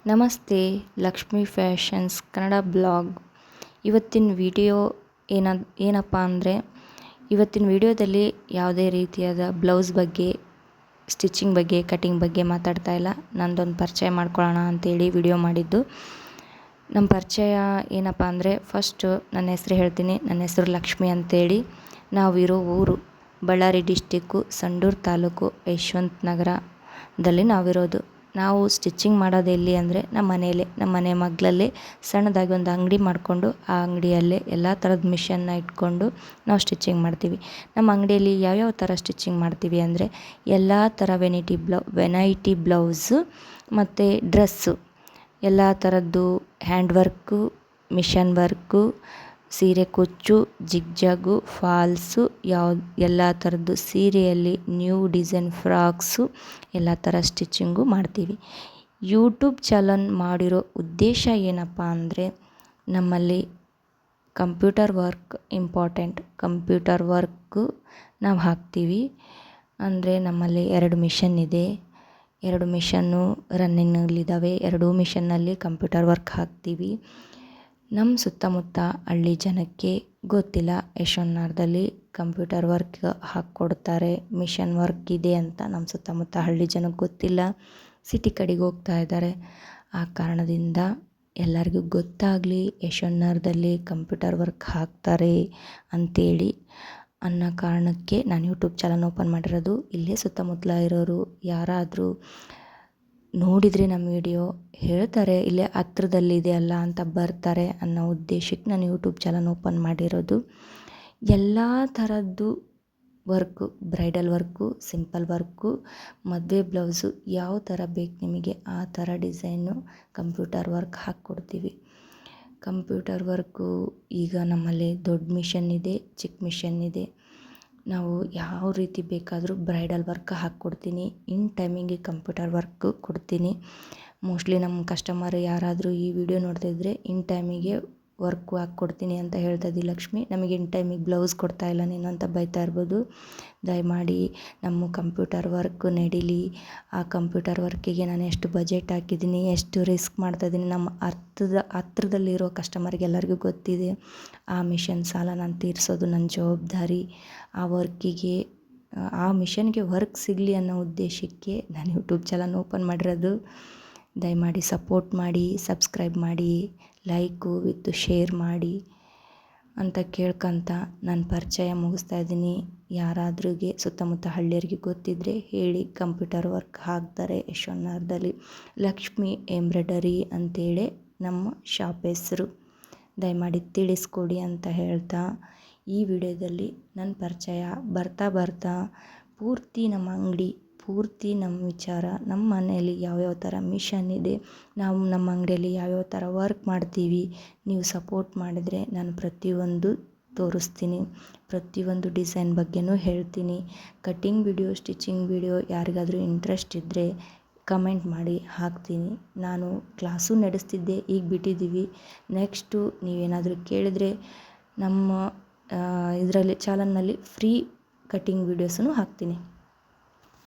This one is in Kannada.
ನಮಸ್ತೆ, ಲಕ್ಷ್ಮಿ ಫ್ಯಾಷನ್ಸ್ ಕನ್ನಡ ಬ್ಲಾಗ್. ಇವತ್ತಿನ ವಿಡಿಯೋ ಏನಪ್ಪ ಅಂದರೆ, ಇವತ್ತಿನ ವಿಡಿಯೋದಲ್ಲಿ ಯಾವುದೇ ರೀತಿಯಾದ ಬ್ಲೌಸ್ ಬಗ್ಗೆ, ಸ್ಟಿಚಿಂಗ್ ಬಗ್ಗೆ, ಕಟಿಂಗ್ ಬಗ್ಗೆ ಮಾತಾಡ್ತಾ ಇಲ್ಲ. ನಂದೊಂದು ಪರಿಚಯ ಮಾಡ್ಕೊಳ್ಳೋಣ ಅಂತೇಳಿ ವಿಡಿಯೋ ಮಾಡಿದ್ದು. ನಮ್ಮ ಪರಿಚಯ ಏನಪ್ಪ ಅಂದರೆ, ಫಸ್ಟು ನನ್ನ ಹೆಸರು ಹೇಳ್ತೀನಿ. ನನ್ನ ಹೆಸರು ಲಕ್ಷ್ಮಿ ಅಂತೇಳಿ. ನಾವಿರೋ ಊರು ಬಳ್ಳಾರಿ ಡಿಸ್ಟಿಕ್ಕು, ಸಂಡೂರು ತಾಲೂಕು, ಯಶವಂತ ನಗರದಲ್ಲಿ ನಾವಿರೋದು. ನಾವು ಸ್ಟಿಚಿಂಗ್ ಮಾಡೋದು ಎಲ್ಲಿ ಅಂದರೆ ನಮ್ಮ ಮನೆ ಮಗ್ಳಲ್ಲೇ ಸಣ್ಣದಾಗಿ ಒಂದು ಅಂಗಡಿ ಮಾಡಿಕೊಂಡು, ಆ ಅಂಗಡಿಯಲ್ಲೇ ಎಲ್ಲ ಥರದ ಮಿಷನ್ನ ಇಟ್ಕೊಂಡು ನಾವು ಸ್ಟಿಚಿಂಗ್ ಮಾಡ್ತೀವಿ. ನಮ್ಮ ಅಂಗಡಿಯಲ್ಲಿ ಯಾವ್ಯಾವ ಥರ ಸ್ಟಿಚಿಂಗ್ ಮಾಡ್ತೀವಿ ಅಂದರೆ, ಎಲ್ಲ ಥರ ವೆನೈಟಿ ಬ್ಲೌಸು ಮತ್ತು ಡ್ರೆಸ್ಸು, ಎಲ್ಲ ಥರದ್ದು ಹ್ಯಾಂಡ್ ವರ್ಕು, ಮಿಷನ್ ವರ್ಕು, ಸೀರೆ ಕುಚ್ಚು, ಜಿಗ್ಜಾಗು, ಫಾಲ್ಸು, ಎಲ್ಲ ಥರದ್ದು ಸೀರೆಯಲ್ಲಿ ನ್ಯೂ ಡಿಸೈನ್ ಫ್ರಾಕ್ಸು, ಎಲ್ಲ ಥರ ಸ್ಟಿಚಿಂಗು ಮಾಡ್ತೀವಿ. ಯೂಟ್ಯೂಬ್ ಚಾನಲ್ ಮಾಡಿರೋ ಉದ್ದೇಶ ಏನಪ್ಪ ಅಂದರೆ, ನಮ್ಮಲ್ಲಿ computer work important. Computer work ನಾವು ಹಾಕ್ತೀವಿ. ಅಂದರೆ ನಮ್ಮಲ್ಲಿ 2 ಮಿಷನ್ ಇದೆ. 2 ಮಿಷನ್ನು ರನ್ನಿಂಗ್ನಲ್ಲಿದ್ದಾವೆ. 2 ಮಿಷನ್ನಲ್ಲಿ ಕಂಪ್ಯೂಟರ್ ವರ್ಕ್ ಹಾಕ್ತೀವಿ. ನಮ್ಮ ಸುತ್ತಮುತ್ತ ಹಳ್ಳಿ ಜನಕ್ಕೆ ಗೊತ್ತಿಲ್ಲ ಯಶವಂತನಗರದಲ್ಲಿ ಕಂಪ್ಯೂಟರ್ ವರ್ಕ್ ಹಾಕ್ಕೊಡ್ತಾರೆ, ಮಿಷನ್ ವರ್ಕ್ ಇದೆ ಅಂತ ನಮ್ಮ ಸುತ್ತಮುತ್ತ ಹಳ್ಳಿ ಜನಕ್ಕೆ ಗೊತ್ತಿಲ್ಲ. ಸಿಟಿ ಕಡೆಗೆ ಹೋಗ್ತಾ ಇದ್ದಾರೆ. ಆ ಕಾರಣದಿಂದ ಎಲ್ಲರಿಗೂ ಗೊತ್ತಾಗಲಿ ಯಶವಂತನಗರದಲ್ಲಿ ಕಂಪ್ಯೂಟರ್ ವರ್ಕ್ ಹಾಕ್ತಾರೆ ಅಂಥೇಳಿ ಅನ್ನೋ ಕಾರಣಕ್ಕೆ ನಾನು ಯೂಟ್ಯೂಬ್ ಚಾನಲ್ ಓಪನ್ ಮಾಡಿರೋದು. ಇಲ್ಲೇ ಸುತ್ತಮುತ್ತಲ ಇರೋರು ಯಾರಾದರೂ ನೋಡಿದರೆ ನಮ್ಮ ವಿಡಿಯೋ ಹೇಳ್ತಾರೆ, ಇಲ್ಲೇ ಹತ್ರದಲ್ಲಿದೆ ಅಲ್ಲ ಅಂತ ಬರ್ತಾರೆ ಅನ್ನೋ ಉದ್ದೇಶಕ್ಕೆ ನಾನು ಯೂಟ್ಯೂಬ್ ಚಾನಲ್ ಓಪನ್ ಮಾಡಿರೋದು. ಎಲ್ಲ ಥರದ್ದು work, bridal work, simple work, ಮದುವೆ ಬ್ಲೌಸು, ಯಾವ ಥರ ಬೇಕು ನಿಮಗೆ ಆ ಥರ ಡಿಸೈನು ಕಂಪ್ಯೂಟರ್ ವರ್ಕ್ ಹಾಕ್ಕೊಡ್ತೀವಿ. ಕಂಪ್ಯೂಟರ್ ವರ್ಕು ಈಗ ನಮ್ಮಲ್ಲಿ ದೊಡ್ಡ ಮಿಷನ್ ಇದೆ, ಚಿಕ್ಕ ಮಿಷನ್ ಇದೆ. ನಾವು ಯಾವ ರೀತಿ ಬೇಕಾದರೂ ಬ್ರೈಡಲ್ ವರ್ಕ್ ಹಾಕ್ಕೊಡ್ತೀನಿ. ಇನ್ ಟೈಮಿಗೆ ಕಂಪ್ಯೂಟರ್ ವರ್ಕ್ ಕೊಡ್ತೀನಿ. ಮೋಸ್ಟ್ಲಿ ನಮ್ಮ ಕಸ್ಟಮರ್ ಯಾರಾದರೂ ಈ ವಿಡಿಯೋ ನೋಡ್ತಾ ಇದ್ದರೆ ಇನ್ ಟೈಮಿಗೆ ವರ್ಕು ಹಾಕ್ಕೊಡ್ತೀನಿ ಅಂತ ಹೇಳ್ತಾ ಇದ್ದಿ ಲಕ್ಷ್ಮಿ, ನಮಗೆ ಇನ್ ಟೈಮಿಗೆ ಬ್ಲೌಸ್ ಕೊಡ್ತಾ ಇಲ್ಲ ನೀನು ಅಂತ ಬೈತಾ ಇರ್ಬೋದು. ದಯಮಾಡಿ ನಮ್ಮ ಕಂಪ್ಯೂಟರ್ ವರ್ಕ್ ನಡೀಲಿ. ಆ ಕಂಪ್ಯೂಟರ್ ವರ್ಕಿಗೆ ನಾನು ಎಷ್ಟು ಬಜೆಟ್ ಹಾಕಿದ್ದೀನಿ, ಎಷ್ಟು ರಿಸ್ಕ್ ಮಾಡ್ತಾಯಿದ್ದೀನಿ, ನಮ್ಮ ಹತ್ರದಲ್ಲಿರೋ ಕಸ್ಟಮರ್ಗೆಲ್ಲರಿಗೂ ಗೊತ್ತಿದೆ. ಆ ಮಿಷನ್ ಸಾಲ ನಾನು ತೀರಿಸೋದು ನನ್ನ ಜವಾಬ್ದಾರಿ. ಆ ವರ್ಕಿಗೆ, ಆ ಮಿಷನ್ಗೆ ವರ್ಕ್ ಸಿಗಲಿ ಅನ್ನೋ ಉದ್ದೇಶಕ್ಕೆ ನಾನು ಯೂಟ್ಯೂಬ್ ಚಾನಲ್ ಓಪನ್ ಮಾಡಿರೋದು. ದಯಮಾಡಿ ಸಪೋರ್ಟ್ ಮಾಡಿ, ಸಬ್ಸ್ಕ್ರೈಬ್ ಮಾಡಿ, ಲೈಕು ವಿತ್ ಶೇರ್ ಮಾಡಿ ಅಂತ ಕೇಳ್ಕೊಂತ ನನ್ನ ಪರಿಚಯ ಮುಗಿಸ್ತಾ ಇದ್ದೀನಿ. ಯಾರಾದ್ರಿಗೆ ಸುತ್ತಮುತ್ತ ಹಳ್ಳಿಯರಿಗೆ ಗೊತ್ತಿದ್ದರೆ ಹೇಳಿ, ಕಂಪ್ಯೂಟರ್ ವರ್ಕ್ ಹಾಕ್ತಾರೆ ಯಶವಂತನಗರದಲ್ಲಿ. ಲಕ್ಷ್ಮಿ ಎಂಬ್ರಾಯ್ಡರಿ ಅಂತೇಳಿ ನಮ್ಮ ಶಾಪ್ ಹೆಸರು. ದಯಮಾಡಿ ತಿಳಿಸ್ಕೊಡಿ ಅಂತ ಹೇಳ್ತಾ, ಈ ವಿಡಿಯೋದಲ್ಲಿ ನನ್ನ ಪರಿಚಯ ಬರ್ತಾ ಪೂರ್ತಿ ನಮ್ಮ ಅಂಗಡಿ, ಪೂರ್ತಿ ನಮ್ಮ ವಿಚಾರ, ನಮ್ಮ ಮನೆಯಲ್ಲಿ ಯಾವ್ಯಾವ ಥರ ಮಿಷನ್ ಇದೆ, ನಾವು ನಮ್ಮ ಅಂಗಡಿಯಲ್ಲಿ ಯಾವ್ಯಾವ ಥರ ವರ್ಕ್ ಮಾಡ್ತೀವಿ, ನೀವು ಸಪೋರ್ಟ್ ಮಾಡಿದರೆ ನಾನು ಪ್ರತಿಯೊಂದು ತೋರಿಸ್ತೀನಿ. ಪ್ರತಿಯೊಂದು ಡಿಸೈನ್ ಬಗ್ಗೆನೂ ಹೇಳ್ತೀನಿ. ಕಟಿಂಗ್ ವಿಡಿಯೋ, ಸ್ಟಿಚಿಂಗ್ ವಿಡಿಯೋ ಯಾರಿಗಾದರೂ ಇಂಟ್ರೆಸ್ಟ್ ಇದ್ದರೆ ಕಮೆಂಟ್ ಮಾಡಿ, ಹಾಕ್ತೀನಿ. ನಾನು ಕ್ಲಾಸು ನಡೆಸ್ತಿದ್ದೆ, ಈಗ ಬಿಟ್ಟಿದ್ದೀವಿ. ನೆಕ್ಸ್ಟು ನೀವೇನಾದರೂ ಕೇಳಿದರೆ ನಮ್ಮ ಇದರಲ್ಲಿ ಚಾನಲ್ನಲ್ಲಿ ಫ್ರೀ ಕಟಿಂಗ್ ವೀಡಿಯೋಸನ್ನು ಹಾಕ್ತೀನಿ.